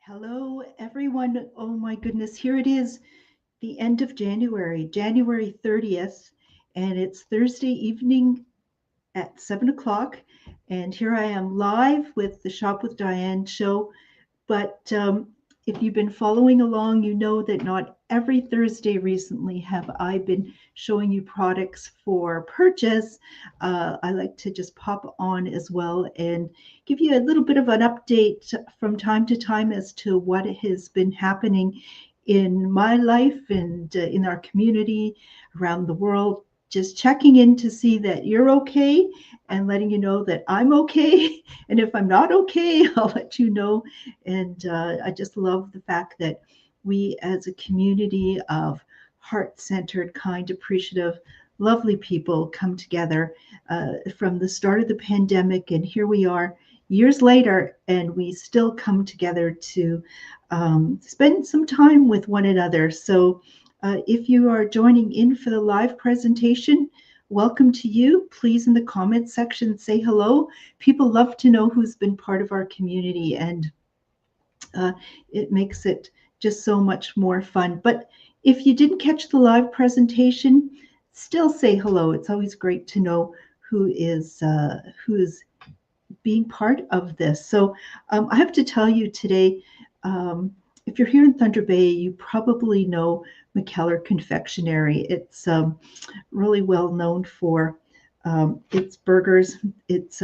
Hello, everyone. Oh my goodness, here it is, the end of January, January 30th, and it's Thursday evening at 7 o'clock. And here I am live with the Shop with Diane show. But if you've been following along, you know that not every Thursday recently have I been showing you products for purchase. I like to just pop on as well and give you a little bit of an update from time to time as to what has been happening in my life and in our community around the world. Just checking in to see that you're okay and letting you know that I'm okay. And if I'm not okay, I'll let you know. And I just love the fact that we, as a community of heart centered, kind, appreciative, lovely people, come together from the start of the pandemic. And here we are years later, and we still come together to spend some time with one another. So if you are joining in for the live presentation, welcome to you. Please, in the comments section, say hello. People love to know who's been part of our community, and uh, it makes it just so much more fun. But if you didn't catch the live presentation, still say hello. It's always great to know who is being part of this. So I have to tell you today, if you're here in Thunder Bay, you probably know McKellar Confectionery. It's really well known for its burgers, its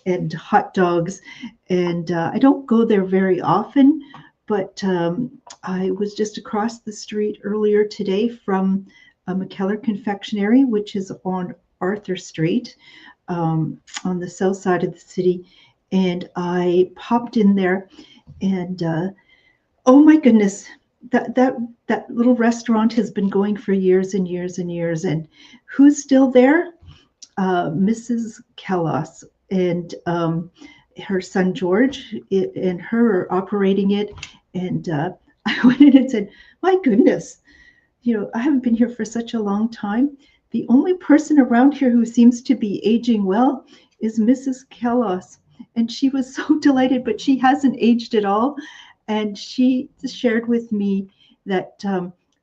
and hot dogs. And I don't go there very often, but I was just across the street earlier today from McKellar Confectionery, which is on Arthur Street on the south side of the city. And I popped in there, and oh my goodness, that little restaurant has been going for years and years and years. And who's still there? Mrs. Kellos and her son George and her are operating it. And I went in and said, "My goodness, I haven't been here for such a long time. The only person around here who seems to be aging well is Mrs. Kellos." And she was so delighted, but she hasn't aged at all. And she shared with me that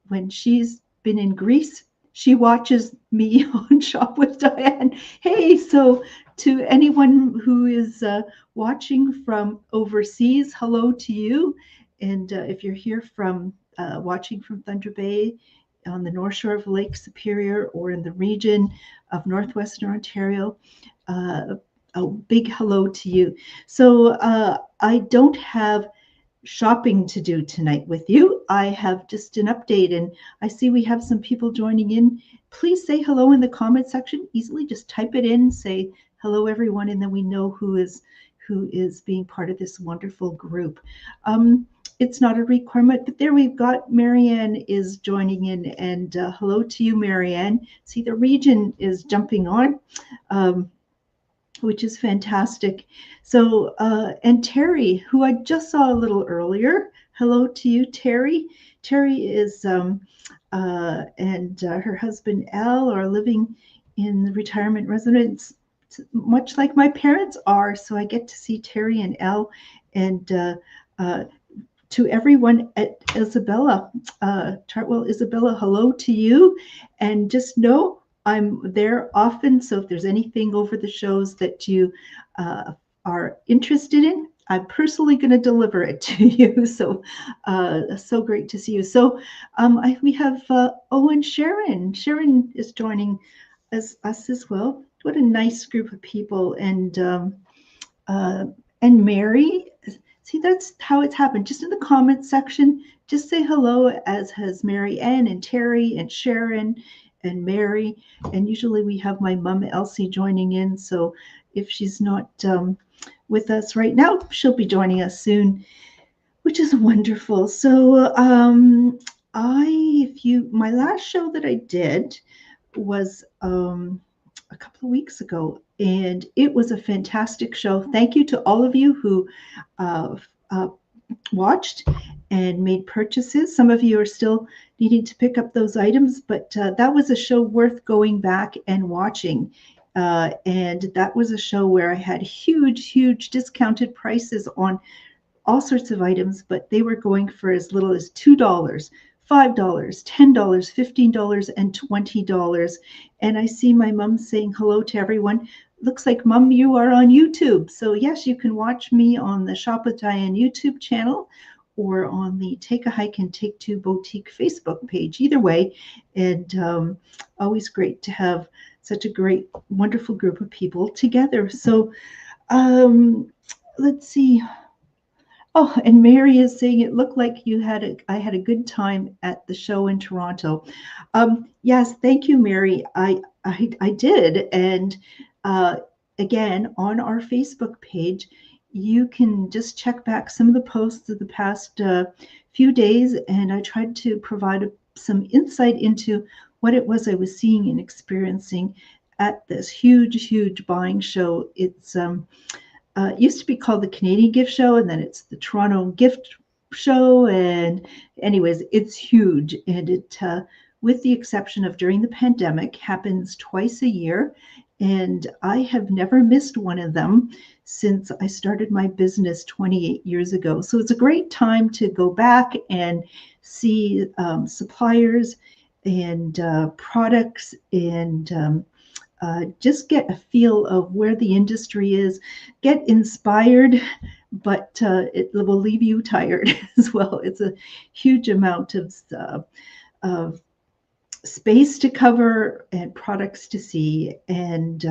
when she's been in Greece, she watches me on Shop with Diane. Hey, so to anyone who is watching from overseas, hello to you. And if you're here from watching from Thunder Bay on the North Shore of Lake Superior or in the region of Northwestern Ontario, a big hello to you. So I don't have shopping to do tonight with you. I have just an update, and I see we have some people joining in. Please say hello in the comment section. Easily just type it in, say hello everyone, and then we know who is being part of this wonderful group. It's not a requirement, but there we've got Marianne is joining in, and hello to you, Marianne. See, the region is jumping on. Which is fantastic. So, and Terry, who I just saw a little earlier, hello to you, Terry. Terry is, and her husband Al are living in the retirement residence, much like my parents are. So I get to see Terry and Al, and to everyone at Isabella, Chartwell Isabella, hello to you. And just know I'm there often, so if there's anything over the shows that you are interested in, I'm personally going to deliver it to you. So, so great to see you. So, we have Owen Sharon. Sharon is joining us as well. What a nice group of people, and Mary. See, that's how it's happened. Just in the comments section, just say hello, as has Mary Ann and Terry and Sharon and Mary. And usually we have my mom, Elsie, joining in. So if she's not with us right now, she'll be joining us soon, which is wonderful. So my last show that I did was a couple of weeks ago, and it was a fantastic show. Thank you to all of you who watched and made purchases. Some of you are still needing to pick up those items, but that was a show worth going back and watching. And that was a show where I had huge discounted prices on all sorts of items, but they were going for as little as $2, $5, $10, $15, and $20. And I see my mom saying hello to everyone. Looks like, Mom, you are on YouTube. So yes, you can watch me on the Shop with Diane YouTube channel or on the Take a Hike and Take Two Boutique Facebook page. Either way, and always great to have such a great, wonderful group of people together. So let's see. Oh, and Mary is saying it looked like I had a good time at the show in Toronto. Yes, thank you, Mary. I did, and uh, again on our Facebook page, you can just check back some of the posts of the past few days, and I tried to provide some insight into what it was I was seeing and experiencing at this huge, huge buying show. It used to be called the Canadian Gift Show, and then it's the Toronto Gift Show. And anyways, it's huge, and it, with the exception of during the pandemic, happens twice a year. And I have never missed one of them since I started my business 28 years ago. So it's a great time to go back and see suppliers and products and just get a feel of where the industry is, get inspired, but it will leave you tired as well. It's a huge amount of space to cover and products to see, and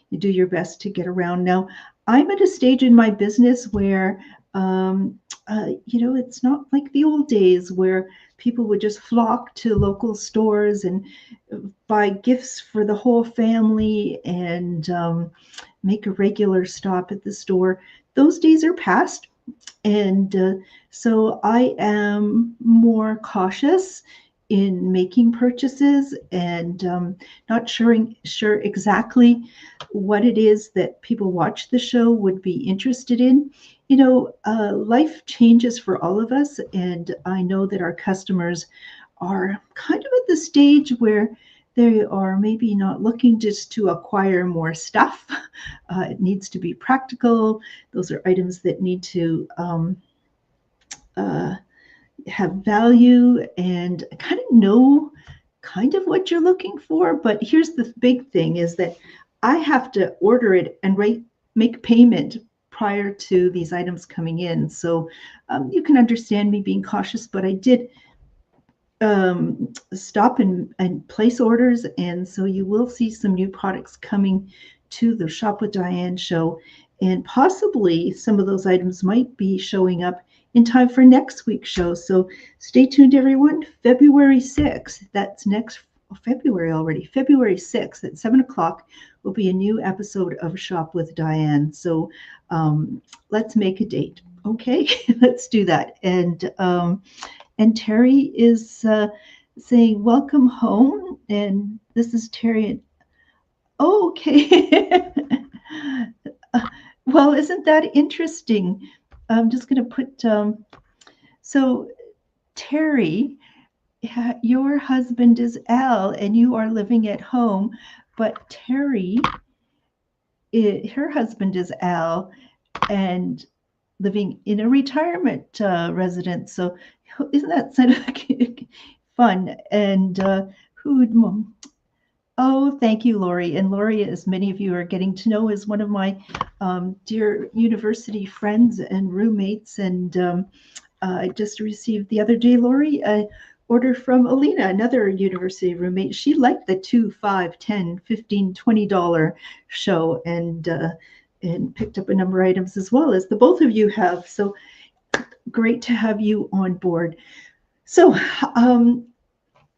you do your best to get around. Now, I'm at a stage in my business where it's not like the old days where people would just flock to local stores and buy gifts for the whole family and make a regular stop at the store. Those days are past. And so I am more cautious in making purchases and not sure exactly what it is that people watch the show would be interested in. Life changes for all of us, and I know that our customers are kind of at the stage where they are maybe not looking just to acquire more stuff. It needs to be practical. Those are items that need to uh, have value and kind of know kind of what you're looking for. But here's the big thing is that I have to order it and make payment prior to these items coming in. So you can understand me being cautious, but I did stop and place orders. And so you will see some new products coming to the Shop with Diane show. And possibly some of those items might be showing up in time for next week's show. So stay tuned, everyone. February 6th, that's next February already, February 6th at 7 o'clock will be a new episode of Shop with Diane. So let's make a date. Okay, let's do that. And Terry is saying, welcome home. And this is Terry. Oh, okay. Well, isn't that interesting? I'm just going to put, so Terry, your husband is Al and you are living at home, but Terry, her husband is Al and living in a retirement residence. So isn't that kind of fun? And oh, thank you, Lori. And Lori, as many of you are getting to know, is one of my dear university friends and roommates. And I just received the other day, Lori, an order from Alina, another university roommate. She liked the $2, $5, $10, $15, $20 show and picked up a number of items as well as the both of you have. So great to have you on board. So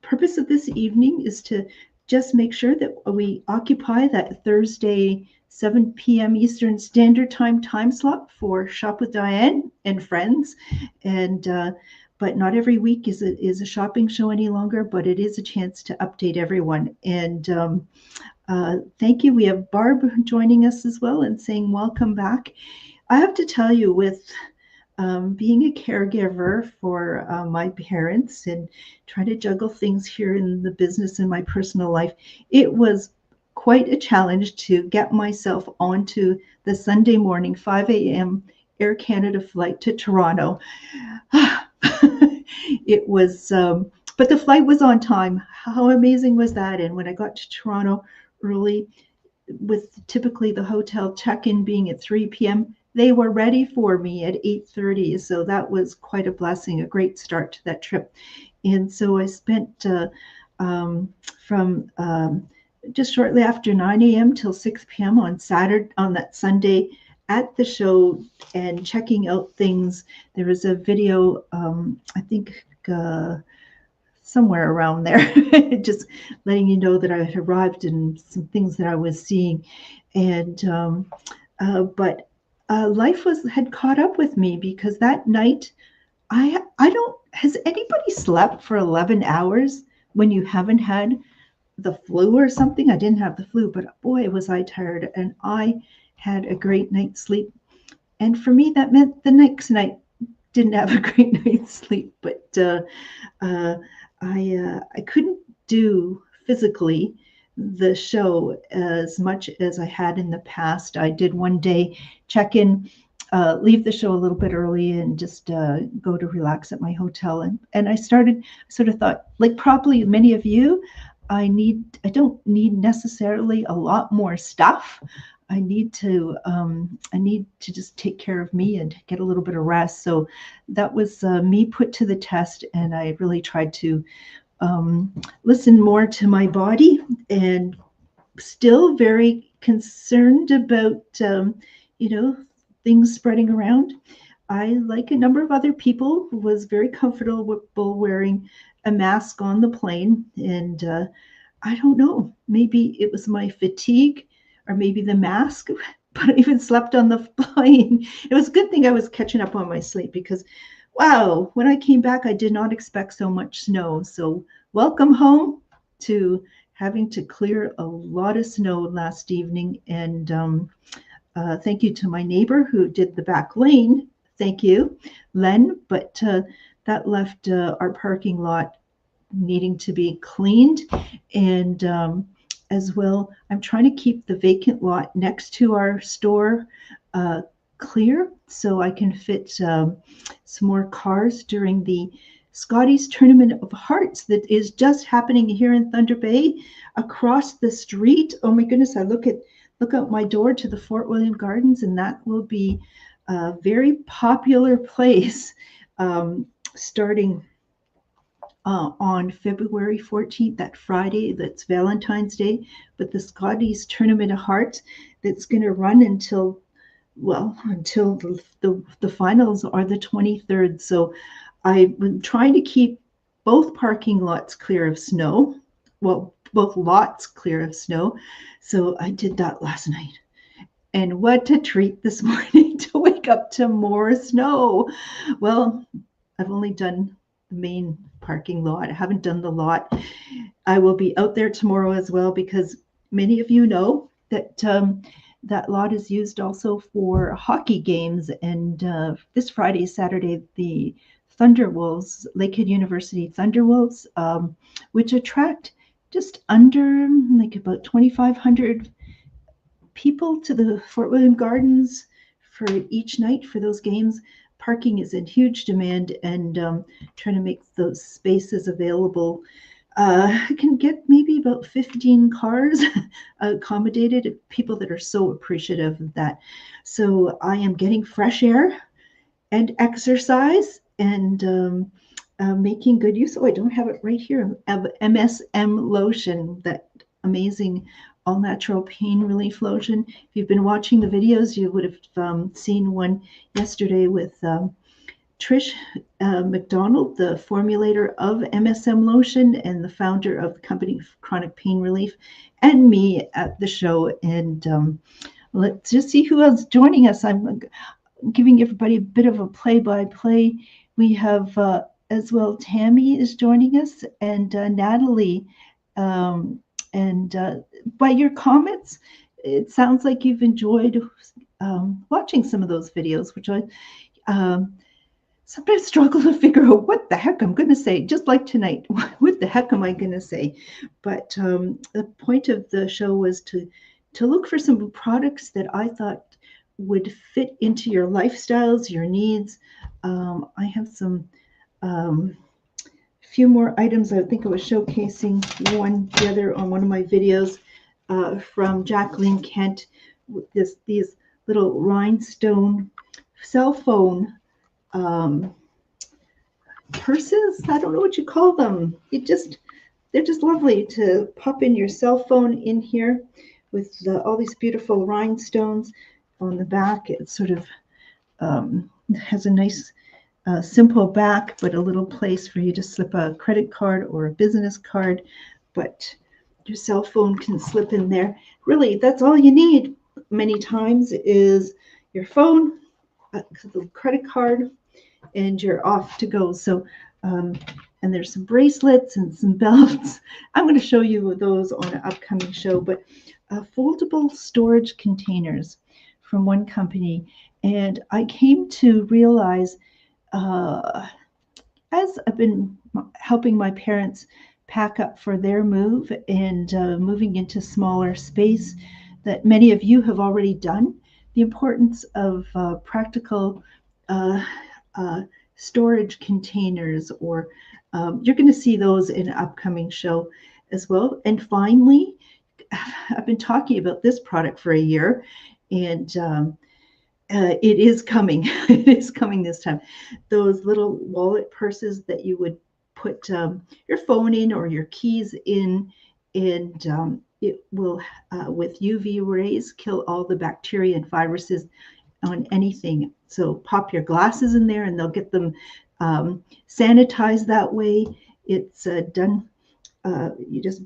purpose of this evening is to just make sure that we occupy that Thursday 7 p.m. Eastern Standard Time slot for Shop with Diane and friends. And but not every week is a shopping show any longer, but it is a chance to update everyone. And thank you. We have Barb joining us as well and saying welcome back. I have to tell you, with being a caregiver for my parents and trying to juggle things here in the business and my personal life, it was quite a challenge to get myself onto the Sunday morning 5 a.m. Air Canada flight to Toronto. It was, but the flight was on time. How amazing was that? And when I got to Toronto early, with typically the hotel check-in being at 3 p.m., they were ready for me at 8:30. So that was quite a blessing, a great start to that trip. And so I spent from just shortly after 9 a.m. till 6 p.m. on that Sunday at the show and checking out things. There was a video, I think somewhere around there, just letting you know that I had arrived and some things that I was seeing. And but life had caught up with me, because that night I don't, has anybody slept for 11 hours when you haven't had the flu or something? I didn't have the flu, but boy, was I tired, and I had a great night's sleep. And for me, that meant the next night didn't have a great night's sleep, but uh, I couldn't do physically the show as much as I had in the past. I did one day check in, leave the show a little bit early, and just go to relax at my hotel. And I sort of thought, like probably many of you, I don't need necessarily a lot more stuff. I need to just take care of me and get a little bit of rest. So that was me put to the test, and I really tried to listen more to my body, and still very concerned about things spreading around. I, like a number of other people, was very comfortable wearing a mask on the plane, and I don't know, maybe it was my fatigue or maybe the mask, but I even slept on the plane. It was a good thing I was catching up on my sleep, because wow, when I came back, I did not expect so much snow. So welcome home to having to clear a lot of snow last evening. And thank you to my neighbor who did the back lane. Thank you, Len. But that left our parking lot needing to be cleaned. And as well, I'm trying to keep the vacant lot next to our store clear, so I can fit some more cars during the Scotties Tournament of Hearts that is just happening here in Thunder Bay across the street. Oh my goodness, I look out my door to the Fort William Gardens, and that will be a very popular place starting on February 14th, that Friday. That's Valentine's Day. But the Scotties Tournament of Hearts, that's going to run until the finals are the 23rd. So I've been trying to keep both parking lots clear of snow. Well, both lots clear of snow. So I did that last night. And what a treat this morning to wake up to more snow. Well, I've only done the main parking lot. I haven't done the lot. I will be out there tomorrow as well, because many of you know that that lot is used also for hockey games. And this Friday, Saturday, the Thunderwolves, Lakehead University Thunderwolves, which attract just under like about 2,500 people to the Fort William Gardens for each night for those games. Parking is in huge demand, and trying to make those spaces available. I can get maybe about 15 cars accommodated, people that are so appreciative of that. So I am getting fresh air and exercise, and making good use. Oh, I don't have it right here. Of MSM lotion, that amazing all natural pain relief lotion. If you've been watching the videos, you would have seen one yesterday with Trish McDonald, the formulator of MSM lotion and the founder of the company Chronic Pain Relief, and me at the show. And let's just see who else is joining us. I'm giving everybody a bit of a play-by-play. We have as well, Tammy is joining us, and Natalie. And by your comments, it sounds like you've enjoyed watching some of those videos, which I sometimes struggle to figure out what the heck I'm going to say, just like tonight. What the heck am I going to say? But the point of the show was to look for some products that I thought would fit into your lifestyles, your needs. I have some few more items. I think I was showcasing one the other on one of my videos from Jacqueline Kent. These little rhinestone cell phone um, purses. I don't know what you call them. They're just lovely to pop in your cell phone in here with all these beautiful rhinestones on the back. It sort of has a nice simple back, but a little place for you to slip a credit card or a business card. But your cell phone can slip in there. Really, that's all you need many times is your phone, a credit card, and you're off to go. So, and there's some bracelets and some belts. I'm going to show you those on an upcoming show, but foldable storage containers from one company. And I came to realize as I've been helping my parents pack up for their move and moving into smaller space that many of you have already done, the importance of practical uh, uh, storage containers, or you're going to see those in an upcoming show as well. And finally, I've been talking about this product for a year, and it is coming. It is coming this time. Those little wallet purses that you would put your phone in or your keys in, and it will, with UV rays, kill all the bacteria and viruses on anything. So pop your glasses in there, and they'll get them sanitized that way. It's done. You just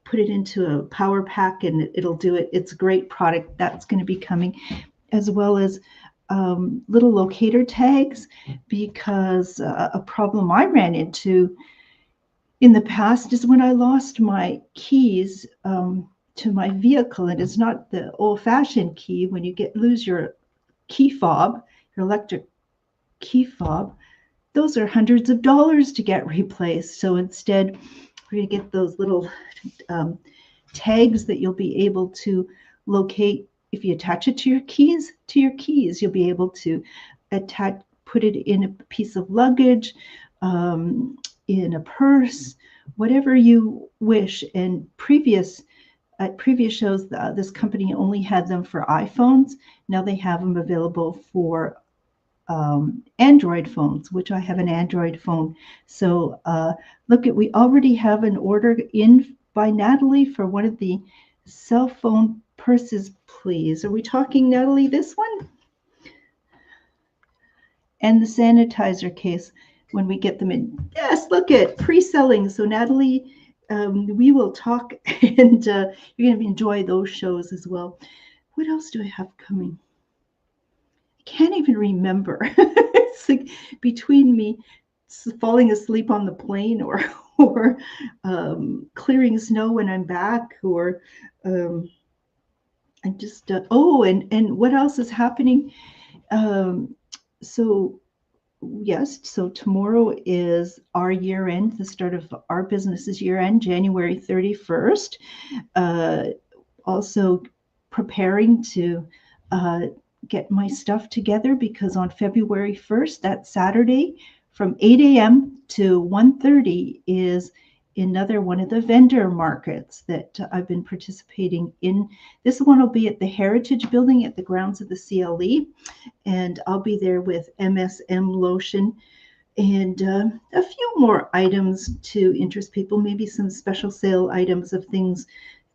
put it into a power pack, and it'll do it. It's a great product that's going to be coming, as well as little locator tags, because a problem I ran into in the past is when I lost my keys to my vehicle, and it's not the old-fashioned key. When you lose your key fob, your electric key fob, those are hundreds of dollars to get replaced. So instead, we're going to get those little tags that you'll be able to locate. If you attach it to your keys, you'll be able to put it in a piece of luggage, in a purse, whatever you wish. And at previous shows, this company only had them for iPhones. Now they have them available for Android phones, which I have an Android phone. So we already have an order in by Natalie for one of the cell phone purses, please. Are we talking, Natalie, this one? And the sanitizer case when we get them in. Yes, look at pre-selling. So Natalie, we will talk, and you're going to enjoy those shows as well. What else do I have coming? I can't even remember. It's like between me falling asleep on the plane, or clearing snow when I'm back, or I just and what else is happening? So yes, so tomorrow is our year end, the start of our business's year end, January 31st. Also preparing to get my stuff together, because on February 1st, that Saturday, from 8 a.m. to 1:30 is another one of the vendor markets that I've been participating in. This one will be at the Heritage Building at the grounds of the CLE, and I'll be there with MSM lotion and a few more items to interest people, maybe some special sale items of things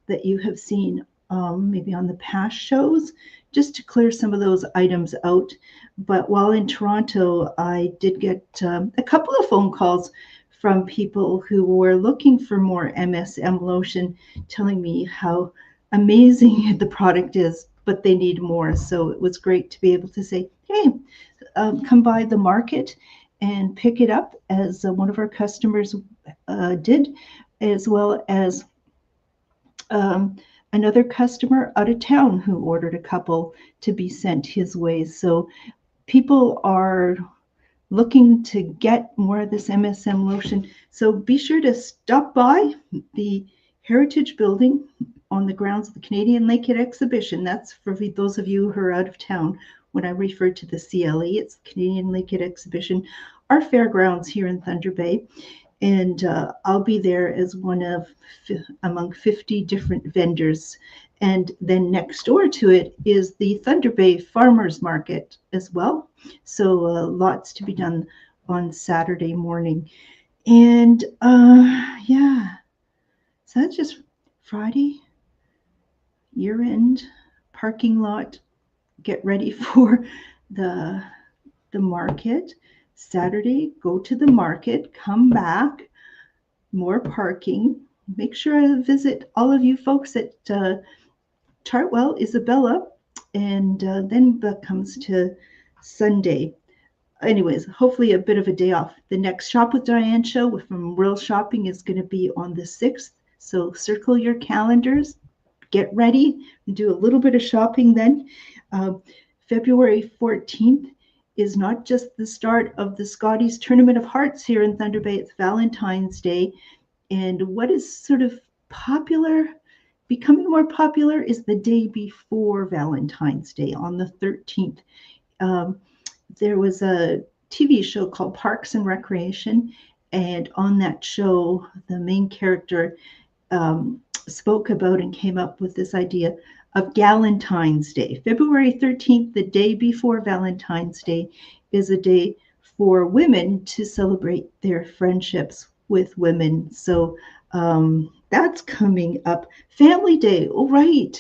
that you have seen maybe on the past shows, just to clear some of those items out. But while in Toronto, I did get a couple of phone calls from people who were looking for more MSM lotion, telling me how amazing the product is, but they need more. So it was great to be able to say, hey, come by the market and pick it up, as one of our customers did, as well as another customer out of town who ordered a couple to be sent his way. So people are looking to get more of this MSM lotion. So be sure to stop by the Heritage Building on the grounds of the Canadian Lake Exhibition. That's for those of you who are out of town. When I refer to the CLE, it's the Canadian Lake Exhibition, our fairgrounds here in Thunder Bay. And I'll be there as one of among 50 different vendors. And then next door to it is the Thunder Bay Farmers Market as well. So lots to be done on Saturday morning. And yeah, so that's just Friday, year end, parking lot, get ready for the the market. Saturday, go to the market, come back, more parking. Make sure I visit all of you folks at Chartwell, Isabella, and then that comes to Sunday. Anyways, hopefully a bit of a day off. The next Shop with Diane show from Rural Shopping is going to be on the 6th. So circle your calendars, get ready, and do a little bit of shopping then. February 14th is not just the start of the Scotties Tournament of Hearts here in Thunder Bay, it's Valentine's Day. And what is sort of popular, becoming more popular, is the day before Valentine's Day on the 13th. There was a TV show called Parks and Recreation, and on that show, the main character spoke about and came up with this idea of Galentine's Day. February 13th, the day before Valentine's Day, is a day for women to celebrate their friendships with women. So that's coming up. Family Day, oh, right.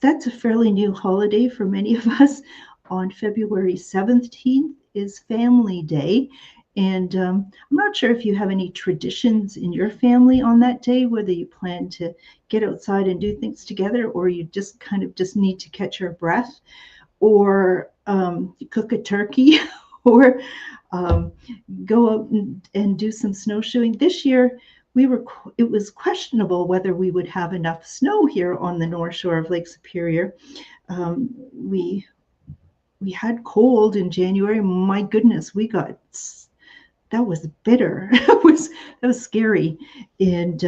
That's a fairly new holiday for many of us. On February 17th is Family Day. And I'm not sure if you have any traditions in your family on that day, whether you plan to get outside and do things together, or you just kind of just need to catch your breath, or you cook a turkey, or go out and do some snowshoeing. This year, it was questionable whether we would have enough snow here on the North Shore of Lake Superior. We had cold in January. My goodness, that was bitter. That was scary, and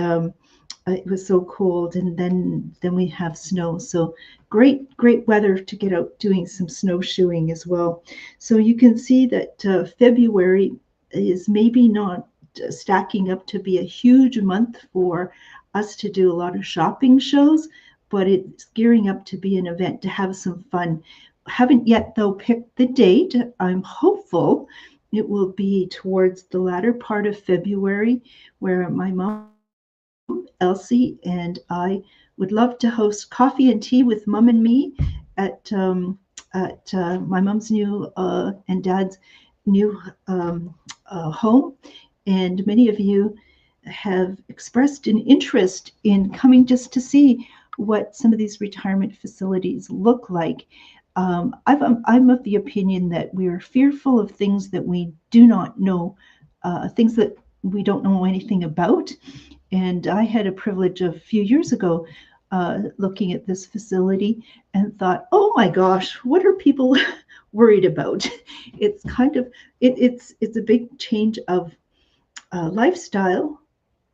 it was so cold. And then we have snow. So great weather to get out doing some snowshoeing as well. So you can see that February is maybe not stacking up to be a huge month for us to do a lot of shopping shows, but it's gearing up to be an event to have some fun. Haven't yet, though, picked the date. I'm hopeful it will be towards the latter part of February, where my mom, Elsie, and I would love to host coffee and tea with Mom and me at my mom's new and dad's new home. And many of you have expressed an interest in coming just to see what some of these retirement facilities look like. I'm of the opinion that we are fearful of things that we do not know, things that we don't know anything about. And I had a privilege of a few years ago looking at this facility and thought, oh my gosh, what are people worried about? It's kind of, it's a big change of lifestyle,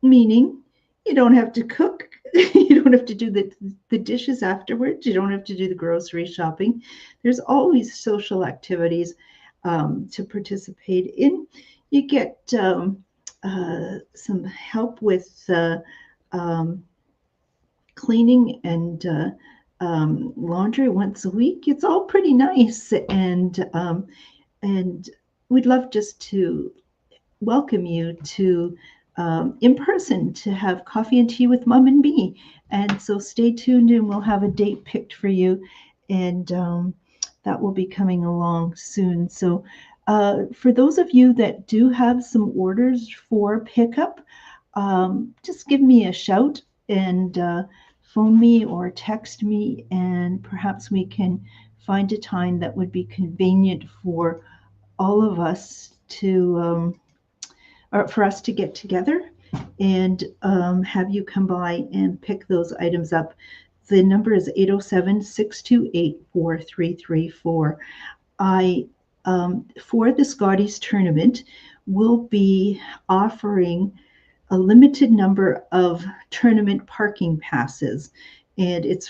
meaning you don't have to cook. You don't have to do the dishes afterwards. You don't have to do the grocery shopping. There's always social activities to participate in. You get some help with cleaning and laundry once a week. It's all pretty nice, and we'd love just to welcome you to in person to have coffee and tea with Mom and me. And so stay tuned, and we'll have a date picked for you, and that will be coming along soon. So for those of you that do have some orders for pickup, just give me a shout and phone me or text me, and perhaps we can find a time that would be convenient for all of us to or for us to get together and have you come by and pick those items up. The number is 807-628-4334. I, for the Scotties tournament, will be offering a limited number of tournament parking passes. and it's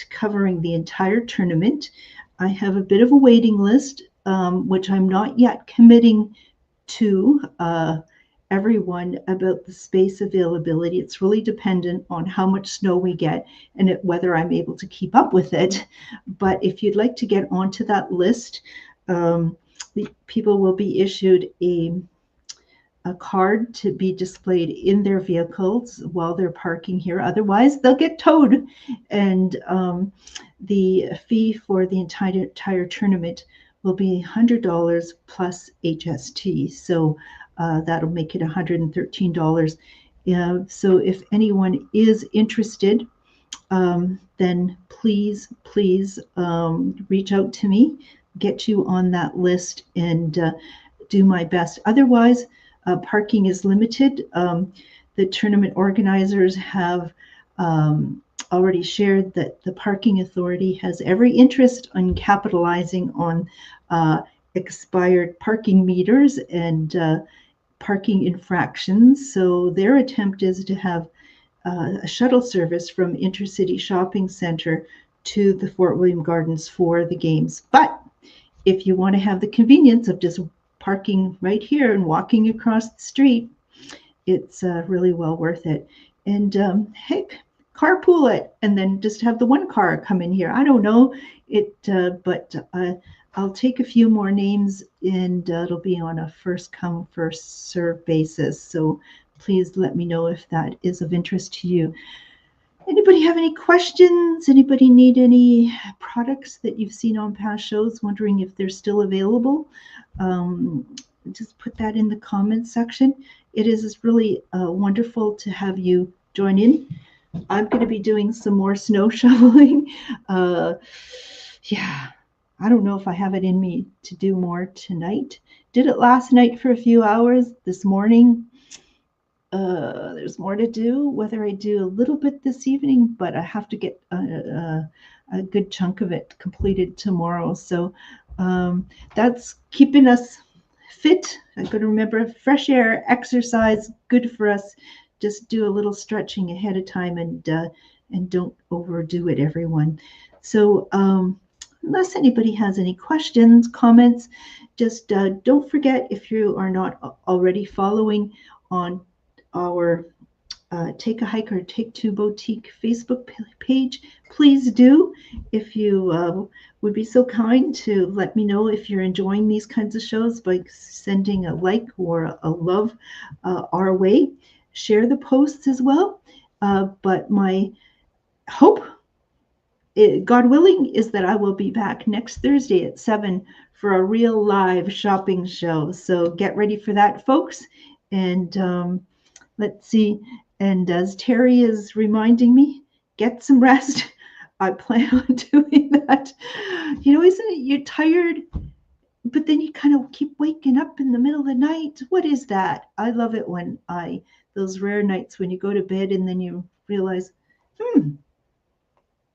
covering the entire tournament. I have a bit of a waiting list, which I'm not yet committing to everyone about the space availability. It's really dependent on how much snow we get and whether I'm able to keep up with it. But if you'd like to get onto that list, the people will be issued a card to be displayed in their vehicles while they're parking here. Otherwise, they'll get towed. And the fee for the entire tournament will be $100 plus HST. So that'll make it $113. So if anyone is interested, then please reach out to me, get you on that list, and do my best. Otherwise, parking is limited. The tournament organizers have already shared that the parking authority has every interest in capitalizing on expired parking meters and parking infractions. So their attempt is to have a shuttle service from Intercity Shopping Center to the Fort William Gardens for the games. But if you want to have the convenience of just parking right here and walking across the street, it's really well worth it. And heck, carpool it and then just have the one car come in here. I don't know it, but I'll take a few more names, and it'll be on a first come, first serve basis. So please let me know if that is of interest to you. Anybody have any questions? Anybody need any products that you've seen on past shows, wondering if they're still available? Just put that in the comments section. It is really wonderful to have you join in. I'm going to be doing some more snow shoveling. Yeah, I don't know if I have it in me to do more tonight. Did it last night for a few hours. This morning, there's more to do. Whether I do a little bit this evening, but I have to get a good chunk of it completed tomorrow. So that's keeping us fit. I've got to remember fresh air, exercise, good for us. Just do a little stretching ahead of time and don't overdo it, everyone. So unless anybody has any questions, comments, just don't forget, if you are not already following on our Take a Hike or Take Two Boutique Facebook page, please do. If you would be so kind to let me know if you're enjoying these kinds of shows by sending a like or a love our way. Share the posts as well. But my hope, God willing, is that I will be back next Thursday at 7 for a real live shopping show. So get ready for that, folks. And let's see. And as Terry is reminding me, get some rest. I plan on doing that. You know, isn't it? You're tired, but then you kind of keep waking up in the middle of the night. What is that? I love it when those rare nights when you go to bed and then you realize,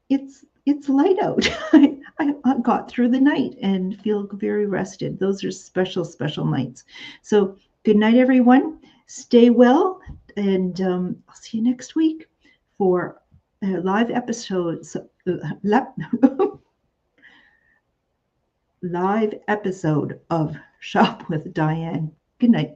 it's light out. I got through the night and feel very rested. Those are special, special nights. So good night, everyone. Stay well, and I'll see you next week for live episodes. Live episode of Shop with Diane. Good night.